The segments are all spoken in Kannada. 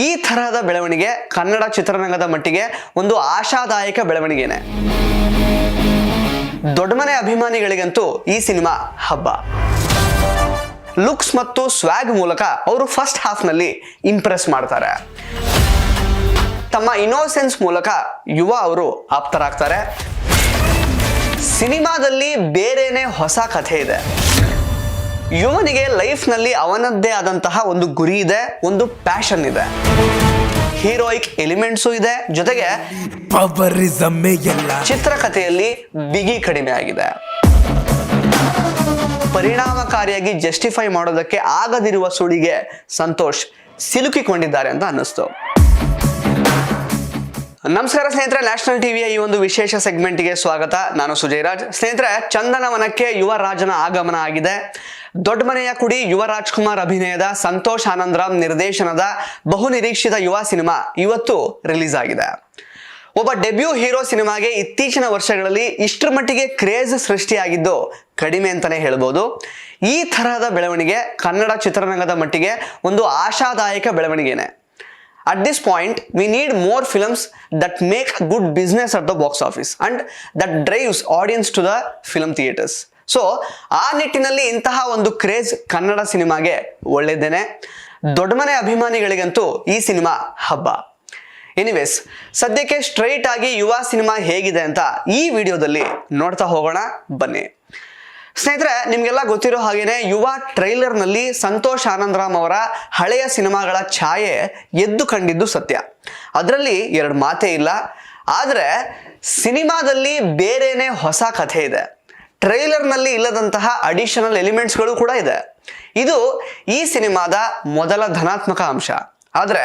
ಈ ತರಹದ ಬೆಳವಣಿಗೆ ಕನ್ನಡ ಚಿತ್ರರಂಗದ ಮಟ್ಟಿಗೆ ಒಂದು ಆಶಾದಾಯಕ ಬೆಳವಣಿಗೆನೆ. ದೊಡ್ಡಮನೆ ಅಭಿಮಾನಿಗಳಿಗಂತೂ ಈ ಸಿನಿಮಾ ಹಬ್ಬ. ಲುಕ್ಸ್ ಮತ್ತು ಸ್ವ್ಯಾಗ್ ಮೂಲಕ ಅವರು ಫಸ್ಟ್ ಹಾಫ್ ನಲ್ಲಿ ಇಂಪ್ರೆಸ್ ಮಾಡ್ತಾರೆ. ತಮ್ಮ ಇನ್ನೋಸೆನ್ಸ್ ಮೂಲಕ ಯುವ ಅವರು ಆಪ್ತರಾಗ್ತಾರೆ. ಸಿನಿಮಾದಲ್ಲಿ ಬೇರೆನೆ ಹೊಸ ಕಥೆ ಇದೆ. ಯುವನಿಗೆ ಲೈಫ್ ನಲ್ಲಿ ಅವನದ್ದೇ ಆದಂತಹ ಒಂದು ಗುರಿ ಇದೆ, ಒಂದು ಪ್ಯಾಷನ್ ಇದೆ, ಹೀರೋಯಿಕ್ ಎಲಿಮೆಂಟ್ಸು ಇದೆ, ಜೊತೆಗೆ ಚಿತ್ರಕಥೆಯಲ್ಲಿ ಬಿಗಿ ಕಡಿಮೆ ಆಗಿದೆ. ಪರಿಣಾಮಕಾರಿಯಾಗಿ ಜಸ್ಟಿಫೈ ಮಾಡೋದಕ್ಕೆ ಆಗದಿರುವ ಸುಳಿಗೆ ಸಂತೋಷ್ ಸಿಲುಕಿಕೊಂಡಿದ್ದಾರೆ ಅಂತ ಅನ್ನಿಸ್ತು. ನಮಸ್ಕಾರ ಸ್ನೇಹಿತರೆ, ನ್ಯಾಷನಲ್ ಟಿವಿಯ ಈ ಒಂದು ವಿಶೇಷ ಸೆಗ್ಮೆಂಟ್ಗೆ ಸ್ವಾಗತ. ನಾನು ಸುಜಯ್ ರಾಜ್. ಸ್ನೇಹಿತರೆ, ಚಂದನವನಕ್ಕೆ ಯುವರಾಜನ ಆಗಮನ ಆಗಿದೆ. ದೊಡ್ಡ ಮನೆಯ ಕುಡಿ ಯುವ ರಾಜ್ಕುಮಾರ್ ಅಭಿನಯದ ಸಂತೋಷ್ ಆನಂದರಾಮ್ ನಿರ್ದೇಶನದ ಬಹುನಿರೀಕ್ಷಿತ ಯುವ ಸಿನಿಮಾ ಇವತ್ತು ರಿಲೀಸ್ ಆಗಿದೆ. ಒಬ್ಬ ಡೆಬ್ಯೂ ಹೀರೋ ಸಿನಿಮಾಗೆ ಇತ್ತೀಚಿನ ವರ್ಷಗಳಲ್ಲಿ ಇಷ್ಟರ ಮಟ್ಟಿಗೆ ಕ್ರೇಜ್ ಸೃಷ್ಟಿಯಾಗಿದ್ದು ಕಡಿಮೆ ಅಂತಾನೆ ಹೇಳ್ಬೋದು. ಈ ತರಹದ ಬೆಳವಣಿಗೆ ಕನ್ನಡ ಚಿತ್ರರಂಗದ ಮಟ್ಟಿಗೆ ಒಂದು ಆಶಾದಾಯಕ ಬೆಳವಣಿಗೆನೆ. At this point, we need more films that make good business at the box office and that drives audience to the film theaters. So ಆ ನಿಟ್ಟಿನಲ್ಲಿ ಇಂತಹ ಒಂದು ಕ್ರೇಜ್ ಕನ್ನಡ ಸಿನಿಮಾಗೆ ಒಳ್ಳೆದೇನೆ. ದೊಡ್ಡಮನೆ ಅಭಿಮಾನಿಗಳಿಗಂತೂ ಈ ಸಿನಿಮಾ ಹಬ್ಬ. ಎನಿವೇಸ್, ಸದ್ಯಕ್ಕೆ ಸ್ಟ್ರೈಟ್ ಆಗಿ ಯುವ ಸಿನಿಮಾ ಹೇಗಿದೆ ಅಂತ ಈ ವಿಡಿಯೋದಲ್ಲಿ ನೋಡ್ತಾ ಹೋಗೋಣ ಬನ್ನಿ. ಸ್ನೇಹಿತರೆ, ನಿಮ್ಗೆಲ್ಲ ಗೊತ್ತಿರೋ ಹಾಗೇನೆ ಯುವ ಟ್ರೈಲರ್ ನಲ್ಲಿ ಸಂತೋಷ್ ಆನಂದರಾಮ್ ಅವರ ಹಳೆಯ ಸಿನಿಮಾಗಳ ಛಾಯೆ ಎದ್ದು ಕಂಡಿದ್ದು ಸತ್ಯ, ಅದರಲ್ಲಿ ಎರಡು ಮಾತೇ ಇಲ್ಲ. ಆದ್ರೆ ಸಿನಿಮಾದಲ್ಲಿ ಬೇರೆನೆ ಹೊಸ ಕಥೆ ಇದೆ. ಟ್ರೈಲರ್ ನಲ್ಲಿ ಇಲ್ಲದಂತಹ ಅಡಿಷನಲ್ ಎಲಿಮೆಂಟ್ಸ್ಗಳು ಕೂಡ ಇದೆ. ಇದು ಈ ಸಿನಿಮಾದ ಮೊದಲ ಧನಾತ್ಮಕ ಅಂಶ. ಆದ್ರೆ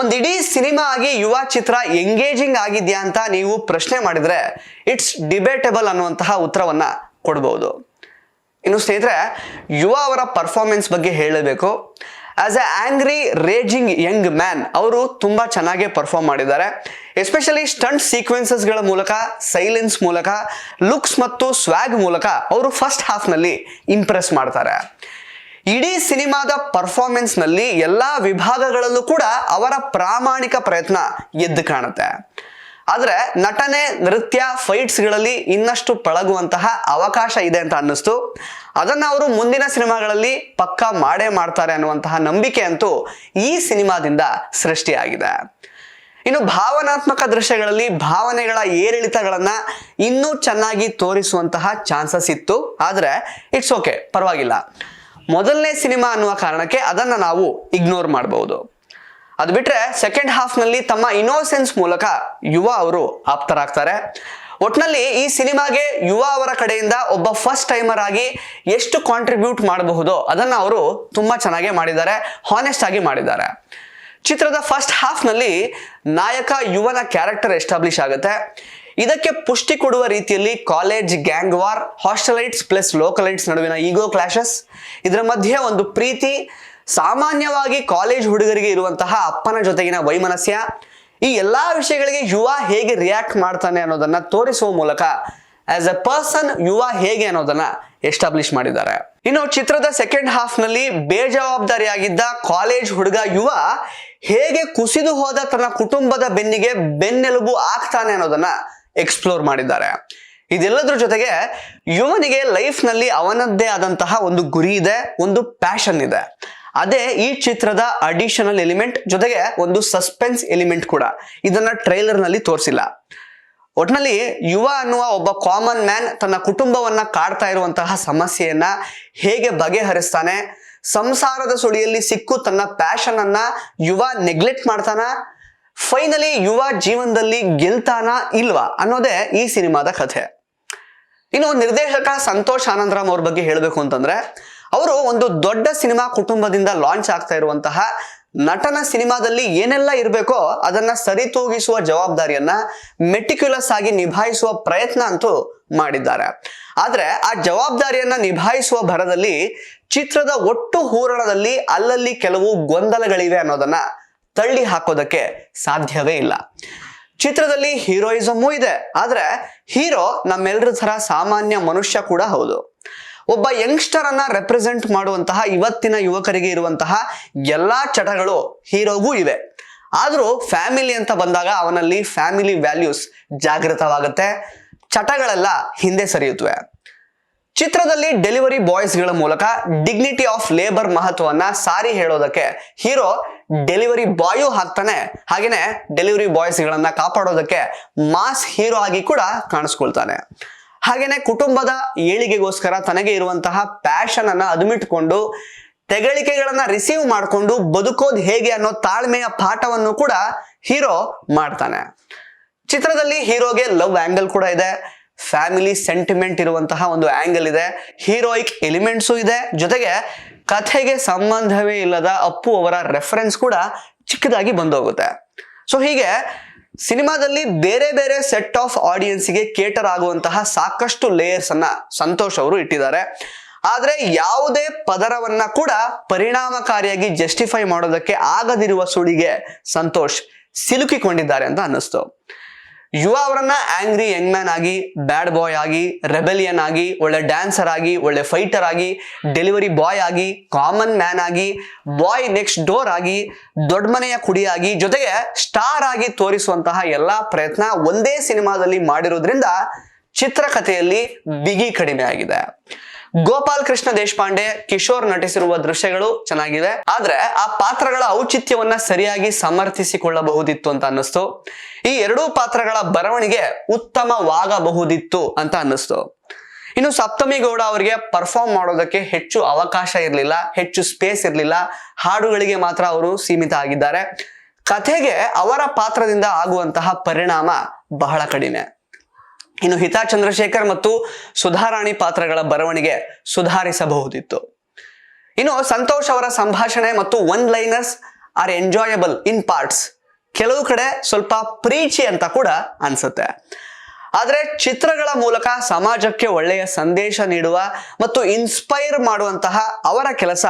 ಒಂದಿಡೀ ಸಿನಿಮಾ ಆಗಿ ಯುವ ಚಿತ್ರ ಎಂಗೇಜಿಂಗ್ ಆಗಿದ್ಯಾ ಅಂತ ನೀವು ಪ್ರಶ್ನೆ ಮಾಡಿದ್ರೆ ಇಟ್ಸ್ ಡಿಬೇಟೇಬಲ್ ಅನ್ನುವಂತಹ ಉತ್ತರವನ್ನ ಕೊಡಬಹುದು. ಇನ್ನು ಸ್ನೇಹಿತರೆ, ಯುವ ಅವರ ಪರ್ಫಾರ್ಮೆನ್ಸ್ ಬಗ್ಗೆ ಹೇಳಬೇಕು. As A angry raging Young man ಅವರು ತುಂಬಾ ಚೆನ್ನಾಗಿ ಪರ್ಫಾರ್ಮ್ ಮಾಡಿದ್ದಾರೆ. ಎಸ್ಪೆಷಲಿ ಸ್ಟಂಟ್ ಸೀಕ್ವೆನ್ಸಸ್ಗಳ ಮೂಲಕ, ಸೈಲೆನ್ಸ್ ಮೂಲಕ, ಲುಕ್ಸ್ ಮತ್ತು ಸ್ವ್ಯಾಗ್ ಮೂಲಕ ಅವರು ಫಸ್ಟ್ ಹಾಫ್ ನಲ್ಲಿ ಇಂಪ್ರೆಸ್ ಮಾಡ್ತಾರೆ. ಇಡೀ ಸಿನಿಮಾದ ಪರ್ಫಾರ್ಮೆನ್ಸ್ ನಲ್ಲಿ ಎಲ್ಲಾ ವಿಭಾಗಗಳಲ್ಲೂ ಕೂಡ ಅವರ ಪ್ರಾಮಾಣಿಕ ಪ್ರಯತ್ನ ಎದ್ದು ಕಾಣುತ್ತೆ. ಆದ್ರೆ ನಟನೆ, ನೃತ್ಯ, ಫೈಟ್ಸ್ಗಳಲ್ಲಿ ಇನ್ನಷ್ಟು ಪಳಗುವಂತಹ ಅವಕಾಶ ಇದೆ ಅಂತ ಅನ್ನಿಸ್ತು. ಅದನ್ನ ಅವರು ಮುಂದಿನ ಸಿನಿಮಾಗಳಲ್ಲಿ ಪಕ್ಕಾ ಮಾಡೇ ಮಾಡ್ತಾರೆ ಅನ್ನುವಂತಹ ನಂಬಿಕೆ ಅಂತೂ ಈ ಸಿನಿಮಾದಿಂದ ಸೃಷ್ಟಿಯಾಗಿದೆ. ಇನ್ನು ಭಾವನಾತ್ಮಕ ದೃಶ್ಯಗಳಲ್ಲಿ ಭಾವನೆಗಳ ಏರಿಳಿತಗಳನ್ನ ಇನ್ನೂ ಚೆನ್ನಾಗಿ ತೋರಿಸುವಂತಹ ಚಾನ್ಸಸ್ ಇತ್ತು. ಆದ್ರೆ ಇಟ್ಸ್ ಓಕೆ, ಪರವಾಗಿಲ್ಲ. ಮೊದಲನೇ ಸಿನಿಮಾ ಅನ್ನುವ ಕಾರಣಕ್ಕೆ ಅದನ್ನ ನಾವು ಇಗ್ನೋರ್ ಮಾಡಬಹುದು. ಅದು ಬಿಟ್ರೆ ಸೆಕೆಂಡ್ ಹಾಫ್ ನಲ್ಲಿ ತಮ್ಮ ಇನ್ನೋಸೆನ್ಸ್ ಮೂಲಕ ಯುವ ಅವರು ಆಪ್ತರಾಗ್ತಾರೆ. ಒಟ್ನಲ್ಲಿ ಈ ಸಿನಿಮಾಗೆ ಯುವ ಅವರ ಕಡೆಯಿಂದ ಒಬ್ಬ ಫಸ್ಟ್ ಟೈಮರ್ ಆಗಿ ಎಷ್ಟು ಕಾಂಟ್ರಿಬ್ಯೂಟ್ ಮಾಡಬಹುದೋ ಅದನ್ನ ಅವರು ತುಂಬಾ ಚೆನ್ನಾಗಿ ಮಾಡಿದ್ದಾರೆ, ಹಾನೆಸ್ಟ್ ಆಗಿ ಮಾಡಿದ್ದಾರೆ. ಚಿತ್ರದ ಫಸ್ಟ್ ಹಾಫ್ ನಲ್ಲಿ ನಾಯಕ ಯುವನ ಕ್ಯಾರೆಕ್ಟರ್ ಎಸ್ಟಾಬ್ಲಿಷ್ ಆಗುತ್ತೆ. ಇದಕ್ಕೆ ಪುಷ್ಟಿ ಕೊಡುವ ರೀತಿಯಲ್ಲಿ college gang war, hostelites plus localites ನಡುವಿನ ಈಗೋ ಕ್ಲಾಶಸ್, ಇದರ ಮಧ್ಯೆ ಒಂದು ಪ್ರೀತಿ, ಸಾಮಾನ್ಯವಾಗಿ ಕಾಲೇಜ್ ಹುಡುಗರಿಗೆ ಇರುವಂತಹ ಅಪ್ಪನ ಜೊತೆಗಿನ ವೈಮನಸ್ಯ, ಈ ಎಲ್ಲಾ ವಿಷಯಗಳಿಗೆ ಯುವ ಹೇಗೆ ರಿಯಾಕ್ಟ್ ಮಾಡ್ತಾನೆ ಅನ್ನೋದನ್ನ ತೋರಿಸುವ ಮೂಲಕ ಆಸ್ ಎ ಪರ್ಸನ್ ಯುವ ಹೇಗೆ ಅನ್ನೋದನ್ನ ಎಸ್ಟಾಬ್ಲಿಷ್ ಮಾಡಿದ್ದಾರೆ. ಇನ್ನು ಚಿತ್ರದ ಸೆಕೆಂಡ್ ಹಾಫ್ ನಲ್ಲಿ ಬೇಜವಾಬ್ದಾರಿಯಾಗಿದ್ದ ಕಾಲೇಜ್ ಹುಡುಗ ಯುವ ಹೇಗೆ ಕುಸಿದು ಹೋದ ತನ್ನ ಕುಟುಂಬದ ಬೆನ್ನಿಗೆ ಬೆನ್ನೆಲುಬು ಆಗ್ತಾನೆ ಅನ್ನೋದನ್ನ ಎಕ್ಸ್ಪ್ಲೋರ್ ಮಾಡಿದ್ದಾರೆ. ಇದೆಲ್ಲದ್ರ ಜೊತೆಗೆ ಯುವನಿಗೆ ಲೈಫ್ ನಲ್ಲಿ ಅವನದ್ದೇ ಆದಂತಹ ಒಂದು ಗುರಿ ಇದೆ, ಒಂದು ಪ್ಯಾಷನ್ ಇದೆ. ಅದೇ ಈ ಚಿತ್ರದ ಅಡಿಷನಲ್ ಎಲಿಮೆಂಟ್, ಜೊತೆಗೆ ಒಂದು ಸಸ್ಪೆನ್ಸ್ ಎಲಿಮೆಂಟ್ ಕೂಡ. ಇದನ್ನ ಟ್ರೈಲರ್ ನಲ್ಲಿ ತೋರಿಸಿಲ್ಲ. ಒಟ್ನಲ್ಲಿ ಯುವ ಅನ್ನುವ ಒಬ್ಬ ಕಾಮನ್ ಮ್ಯಾನ್ ತನ್ನ ಕುಟುಂಬವನ್ನ ಕಾಡ್ತಾ ಇರುವಂತಹ ಸಮಸ್ಯೆಯನ್ನ ಹೇಗೆ ಬಗೆಹರಿಸ್ತಾನೆ, ಸಂಸಾರದ ಸುಳಿಯಲ್ಲಿ ಸಿಕ್ಕು ತನ್ನ ಪ್ಯಾಷನ್ ಅನ್ನ ಯುವ ನೆಗ್ಲೆಕ್ಟ್ ಮಾಡ್ತಾನ, ಫೈನಲಿ ಯುವ ಜೀವನದಲ್ಲಿ ಗೆಲ್ತಾನ ಇಲ್ವಾ ಅನ್ನೋದೇ ಈ ಸಿನಿಮಾದ ಕಥೆ. ಇನ್ನು ನಿರ್ದೇಶಕ ಸಂತೋಷ್ ಆನಂದರಾಮ್ ಅವ್ರ ಬಗ್ಗೆ ಹೇಳಬೇಕು ಅಂತಂದ್ರೆ, ಅವರು ಒಂದು ದೊಡ್ಡ ಸಿನಿಮಾ ಕುಟುಂಬದಿಂದ ಲಾಂಚ್ ಆಗ್ತಾ ಇರುವಂತಹ ನಟನ ಸಿನಿಮಾದಲ್ಲಿ ಏನೆಲ್ಲ ಇರಬೇಕೋ ಅದನ್ನ ಸರಿತೂಗಿಸುವ ಜವಾಬ್ದಾರಿಯನ್ನ ಮೆಟಿಕ್ಯುಲಸ್ ಆಗಿ ನಿಭಾಯಿಸುವ ಪ್ರಯತ್ನ ಅಂತೂ ಮಾಡಿದ್ದಾರೆ. ಆದ್ರೆ ಆ ಜವಾಬ್ದಾರಿಯನ್ನ ನಿಭಾಯಿಸುವ ಭರದಲ್ಲಿ ಚಿತ್ರದ ಒಟ್ಟು ಹೂರಣದಲ್ಲಿ ಅಲ್ಲಲ್ಲಿ ಕೆಲವು ಗೊಂದಲಗಳಿವೆ ಅನ್ನೋದನ್ನ ತಳ್ಳಿ ಹಾಕೋದಕ್ಕೆ ಸಾಧ್ಯವೇ ಇಲ್ಲ. ಚಿತ್ರದಲ್ಲಿ ಹೀರೋಯಿಸಮೂ ಇದೆ, ಆದ್ರೆ ಹೀರೋ ನಮ್ಮೆಲ್ಲರ ತರ ಸಾಮಾನ್ಯ ಮನುಷ್ಯ ಕೂಡ ಹೌದು. ಒಬ್ಬ ಯಂಗ್ಸ್ಟರ್ ಅನ್ನ ರೆಪ್ರೆಸೆಂಟ್ ಮಾಡುವಂತಹ ಇವತ್ತಿನ ಯುವಕರಿಗೆ ಇರುವಂತಹ ಎಲ್ಲಾ ಚಟಗಳು ಹೀರೋಗೂ ಇವೆ. ಆದ್ರೂ ಫ್ಯಾಮಿಲಿ ಅಂತ ಬಂದಾಗ ಅವನಲ್ಲಿ ಫ್ಯಾಮಿಲಿ ವ್ಯಾಲ್ಯೂಸ್ ಜಾಗೃತವಾಗುತ್ತೆ, ಚಟಗಳೆಲ್ಲ ಹಿಂದೆ ಸರಿಯುತ್ತವೆ. ಚಿತ್ರದಲ್ಲಿ ಡೆಲಿವರಿ ಬಾಯ್ಸ್ ಗಳ ಮೂಲಕ ಡಿಗ್ನಿಟಿ ಆಫ್ ಲೇಬರ್ ಮಹತ್ವವನ್ನ ಸಾರಿ ಹೇಳೋದಕ್ಕೆ ಹೀರೋ ಡೆಲಿವರಿ ಬಾಯೂ ಆಗ್ತಾನೆ, ಹಾಗೇನೆ ಡೆಲಿವರಿ ಬಾಯ್ಸ್ ಗಳನ್ನ ಕಾಪಾಡೋದಕ್ಕೆ ಮಾಸ್ ಹೀರೋ ಆಗಿ ಕೂಡ ಕಾಣಿಸ್ಕೊಳ್ತಾನೆ. ಹಾಗೇನೆ ಕುಟುಂಬದ ಏಳಿಗೆಗೋಸ್ಕರ ತನಗೆ ಇರುವಂತಹ ಪ್ಯಾಷನ್ ಅನ್ನ ಅದುಮಿಟ್ಕೊಂಡು ತೆಗಳಿಕೆಗಳನ್ನ ರಿಸೀವ್ ಮಾಡಿಕೊಂಡು ಬದುಕೋದು ಹೇಗೆ ಅನ್ನೋ ತಾಳ್ಮೆಯ ಪಾಠವನ್ನು ಕೂಡ ಹೀರೋ ಮಾಡ್ತಾನೆ. ಚಿತ್ರದಲ್ಲಿ ಹೀರೋಗೆ ಲವ್ ಆಂಗಲ್ ಕೂಡ ಇದೆ, ಫ್ಯಾಮಿಲಿ ಸೆಂಟಿಮೆಂಟ್ ಇರುವಂತಹ ಒಂದು ಆಂಗಲ್ ಇದೆ, ಹೀರೋಯಿಕ್ ಎಲಿಮೆಂಟ್ಸು ಇದೆ, ಜೊತೆಗೆ ಕಥೆಗೆ ಸಂಬಂಧವೇ ಇಲ್ಲದ ಅಪ್ಪು ಅವರ ರೆಫರೆನ್ಸ್ ಕೂಡ ಚಿಕ್ಕದಾಗಿ ಬಂದೋಗುತ್ತೆ. ಸೊ ಹೀಗೆ ಸಿನಿಮಾದಲ್ಲಿ ಬೇರೆ ಬೇರೆ ಸೆಟ್ ಆಫ್ ಆಡಿಯನ್ಸ್ಗೆ ಕೇಟರ್ ಆಗುವಂತಹ ಸಾಕಷ್ಟು ಲೇಯರ್ಸ್ ಅನ್ನ ಸಂತೋಷ್ ಅವರು ಇಟ್ಟಿದ್ದಾರೆ. ಆದ್ರೆ ಯಾವುದೇ ಪದರವನ್ನ ಕೂಡ ಪರಿಣಾಮಕಾರಿಯಾಗಿ ಜಸ್ಟಿಫೈ ಮಾಡೋದಕ್ಕೆ ಆಗದಿರುವ ಸುಳಿಗೆ ಸಂತೋಷ್ ಸಿಲುಕಿಕೊಂಡಿದ್ದಾರೆ ಅಂತ ಅನ್ನಿಸ್ತು. ಯುವ ಅವರನ್ನ ಆಂಗ್ರಿ ಯಂಗ್ ಮ್ಯಾನ್ ಆಗಿ, ಬ್ಯಾಡ್ ಬಾಯ್ ಆಗಿ, ರೆಬೆಲಿಯನ್ ಆಗಿ, ಒಳ್ಳೆ ಡ್ಯಾನ್ಸರ್ ಆಗಿ, ಒಳ್ಳೆ ಫೈಟರ್ ಆಗಿ, ಡೆಲಿವರಿ ಬಾಯ್ ಆಗಿ, ಕಾಮನ್ ಮ್ಯಾನ್ ಆಗಿ, ಬಾಯ್ ನೆಕ್ಸ್ಟ್ ಡೋರ್ ಆಗಿ, ದೊಡ್ಡ ಮನೆಯ ಕುಡಿಯಾಗಿ, ಜೊತೆಗೆ ಸ್ಟಾರ್ ಆಗಿ ತೋರಿಸುವಂತಹ ಎಲ್ಲಾ ಪ್ರಯತ್ನ ಒಂದೇ ಸಿನಿಮಾದಲ್ಲಿ ಮಾಡಿರೋದ್ರಿಂದ ಚಿತ್ರಕಥೆಯಲ್ಲಿ ಬಿಗಿ ಕಡಿಮೆ ಆಗಿದೆ. ಗೋಪಾಲ್ ಕೃಷ್ಣ ದೇಶಪಾಂಡೆ, ಕಿಶೋರ್ ನಟಿಸಿರುವ ದೃಶ್ಯಗಳು ಚೆನ್ನಾಗಿವೆ, ಆದ್ರೆ ಆ ಪಾತ್ರಗಳ ಔಚಿತ್ಯವನ್ನ ಸರಿಯಾಗಿ ಸಮರ್ಥಿಸಿಕೊಳ್ಳಬಹುದಿತ್ತು ಅಂತ ಅನ್ನಿಸ್ತು. ಈ ಎರಡೂ ಪಾತ್ರಗಳ ಬರವಣಿಗೆ ಉತ್ತಮವಾಗಬಹುದಿತ್ತು ಅಂತ ಅನ್ನಿಸ್ತು. ಇನ್ನು ಸಪ್ತಮಿ ಗೌಡ ಅವರಿಗೆ ಪರ್ಫಾರ್ಮ್ ಮಾಡೋದಕ್ಕೆ ಹೆಚ್ಚು ಅವಕಾಶ ಇರಲಿಲ್ಲ, ಹೆಚ್ಚು ಸ್ಪೇಸ್ ಇರಲಿಲ್ಲ, ಹಾಡುಗಳಿಗೆ ಮಾತ್ರ ಅವರು ಸೀಮಿತ ಆಗಿದ್ದಾರೆ. ಕಥೆಗೆ ಅವರ ಪಾತ್ರದಿಂದ ಆಗುವಂತಹ ಪರಿಣಾಮ ಬಹಳ ಕಡಿಮೆ. ಇನ್ನು ಹಿತಾ ಚಂದ್ರಶೇಖರ್ ಮತ್ತು ಸುಧಾರಾಣಿ ಪಾತ್ರಗಳ ಬರವಣಿಗೆ ಸುಧಾರಿಸಬಹುದಿತ್ತು. ಇನ್ನು ಸಂತೋಷ್ ಅವರ ಸಂಭಾಷಣೆ ಮತ್ತು ಒನ್ ಲೈನರ್ಸ್ ಆರ್ ಎಂಜಾಯಬಲ್ ಇನ್ ಪಾರ್ಟ್ಸ್, ಕೆಲವು ಕಡೆ ಸ್ವಲ್ಪ ಪ್ರೀಚಿ ಅಂತ ಕೂಡ ಅನ್ಸುತ್ತೆ. ಆದ್ರೆ ಚಿತ್ರಗಳ ಮೂಲಕ ಸಮಾಜಕ್ಕೆ ಒಳ್ಳೆಯ ಸಂದೇಶ ನೀಡುವ ಮತ್ತು ಇನ್ಸ್ಪೈರ್ ಮಾಡುವಂತಹ ಅವರ ಕೆಲಸ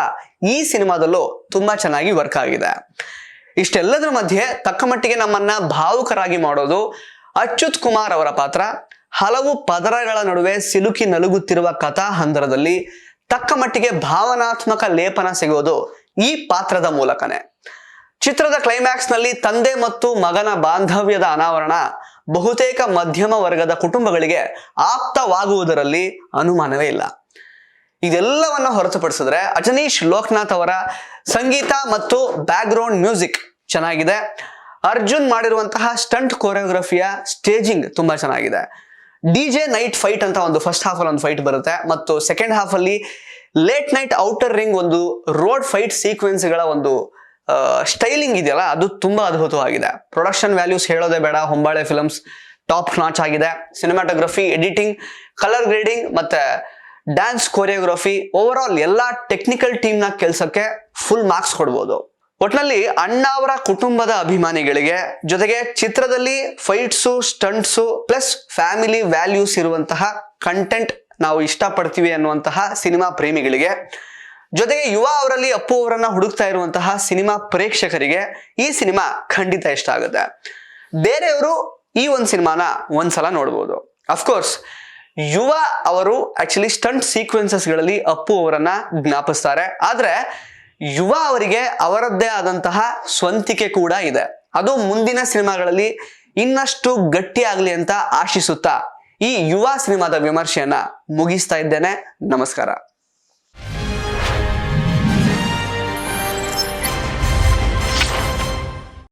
ಈ ಸಿನಿಮಾದಲ್ಲೂ ತುಂಬಾ ಚೆನ್ನಾಗಿ ವರ್ಕ್ ಆಗಿದೆ. ಇಷ್ಟೆಲ್ಲದರ ಮಧ್ಯೆ ತಕ್ಕಮಟ್ಟಿಗೆ ನಮ್ಮನ್ನ ಭಾವುಕರಾಗಿ ಮಾಡೋದು ಅಚ್ಯುತ್ ಕುಮಾರ್ ಅವರ ಪಾತ್ರ. ಹಲವು ಪದರಗಳ ನಡುವೆ ಸಿಲುಕಿ ನಲುಗುತ್ತಿರುವ ಕಥಾ ಹಂದರದಲ್ಲಿ ತಕ್ಕ ಮಟ್ಟಿಗೆ ಭಾವನಾತ್ಮಕ ಲೇಪನ ಸಿಗೋದು ಈ ಪಾತ್ರದ ಮೂಲಕನೇ. ಚಿತ್ರದ ಕ್ಲೈಮ್ಯಾಕ್ಸ್ ನಲ್ಲಿ ತಂದೆ ಮತ್ತು ಮಗನ ಬಾಂಧವ್ಯದ ಅನಾವರಣ ಬಹುತೇಕ ಮಧ್ಯಮ ವರ್ಗದ ಕುಟುಂಬಗಳಿಗೆ ಆಪ್ತವಾಗುವುದರಲ್ಲಿ ಅನುಮಾನವೇ ಇಲ್ಲ. ಇದೆಲ್ಲವನ್ನ ಹೊರತುಪಡಿಸಿದ್ರೆ ಅಜನೀಶ್ ಲೋಕನಾಥ್ ಅವರ ಸಂಗೀತ ಮತ್ತು ಬ್ಯಾಕ್ ಗ್ರೌಂಡ್ ಮ್ಯೂಸಿಕ್ ಚೆನ್ನಾಗಿದೆ. ಅರ್ಜುನ್ ಮಾಡಿರುವಂತಹ ಸ್ಟಂಟ್ ಕೊರಿಯೋಗ್ರಫಿಯ ಸ್ಟೇಜಿಂಗ್ ತುಂಬಾ ಚೆನ್ನಾಗಿದೆ. DJ ನೈಟ್ ಫೈಟ್ ಅಂತ ಒಂದು ಫಸ್ಟ್ ಹಾಫ್ ಅಲ್ಲಿ ಒಂದು ಫೈಟ್ ಬರುತ್ತೆ ಮತ್ತು ಸೆಕೆಂಡ್ ಹಾಫ್ ಅಲ್ಲಿ ಲೇಟ್ ನೈಟ್ ಔಟರ್ ರಿಂಗ್ ಒಂದು ರೋಡ್ ಫೈಟ್ ಸೀಕ್ವೆನ್ಸ್ ಗಳ ಒಂದು ಸ್ಟೈಲಿಂಗ್ ಇದೆಯಲ್ಲ, ಅದು ತುಂಬಾ ಅದ್ಭುತವಾಗಿದೆ. ಪ್ರೊಡಕ್ಷನ್ ವ್ಯಾಲ್ಯೂಸ್ ಹೇಳೋದೇ ಬೇಡ, ಹೊಂಬಾಳೆ ಫಿಲ್ಮ್ಸ್ ಟಾಪ್ ನಾಚ್ ಆಗಿದೆ. ಸಿನಿಮಾಟೋಗ್ರಫಿ, ಎಡಿಟಿಂಗ್, ಕಲರ್ ಗ್ರೇಡಿಂಗ್ ಮತ್ತೆ ಡ್ಯಾನ್ಸ್ ಕೊರಿಯೋಗ್ರಫಿ, ಓವರ್ ಆಲ್ ಎಲ್ಲಾ ಟೆಕ್ನಿಕಲ್ ಟೀಮ್ ನ ಕೆಲಸಕ್ಕೆ ಫುಲ್ ಮಾರ್ಕ್ಸ್ ಕೊಡ್ಬೋದು. ಒಟ್ನಲ್ಲಿ ಅಣ್ಣ ಅವರ ಕುಟುಂಬದ ಅಭಿಮಾನಿಗಳಿಗೆ, ಜೊತೆಗೆ ಚಿತ್ರದಲ್ಲಿ fights, stunts plus family values ಇರುವಂತಹ ಕಂಟೆಂಟ್ ನಾವು ಇಷ್ಟಪಡ್ತೀವಿ ಅನ್ನುವಂತಹ ಸಿನಿಮಾ ಪ್ರೇಮಿಗಳಿಗೆ, ಜೊತೆಗೆ ಯುವ ಅವರಲ್ಲಿ ಅಪ್ಪು ಅವರನ್ನ ಹುಡುಕ್ತಾ ಇರುವಂತಹ ಸಿನಿಮಾ ಪ್ರೇಕ್ಷಕರಿಗೆ ಈ ಸಿನಿಮಾ ಖಂಡಿತ ಇಷ್ಟ ಆಗುತ್ತೆ. ಬೇರೆಯವರು ಈ ಒಂದು ಸಿನಿಮಾನ ಒಂದ್ಸಲ ನೋಡ್ಬೋದು. ಅಫ್ಕೋರ್ಸ್ ಯುವ ಅವರು ಆಕ್ಚುಲಿ ಸ್ಟಂಟ್ ಸೀಕ್ವೆನ್ಸಸ್ ಗಳಲ್ಲಿ ಅಪ್ಪು ಅವರನ್ನ ಜ್ಞಾಪಿಸ್ತಾರೆ, ಆದ್ರೆ ಯುವ ಅವರಿಗೆ ಅವರದ್ದೇ ಆದಂತಹ ಸ್ವಂತಿಕೆ ಕೂಡ ಇದೆ. ಅದು ಮುಂದಿನ ಸಿನಿಮಾಗಳಲ್ಲಿ ಇನ್ನಷ್ಟು ಗಟ್ಟಿಯಾಗ್ಲಿ ಅಂತ ಆಶಿಸುತ್ತಾ ಈ ಯುವ ಸಿನಿಮಾದ ವಿಮರ್ಶೆಯನ್ನ ಮುಗಿಸ್ತಾ ಇದ್ದೇನೆ. ನಮಸ್ಕಾರ.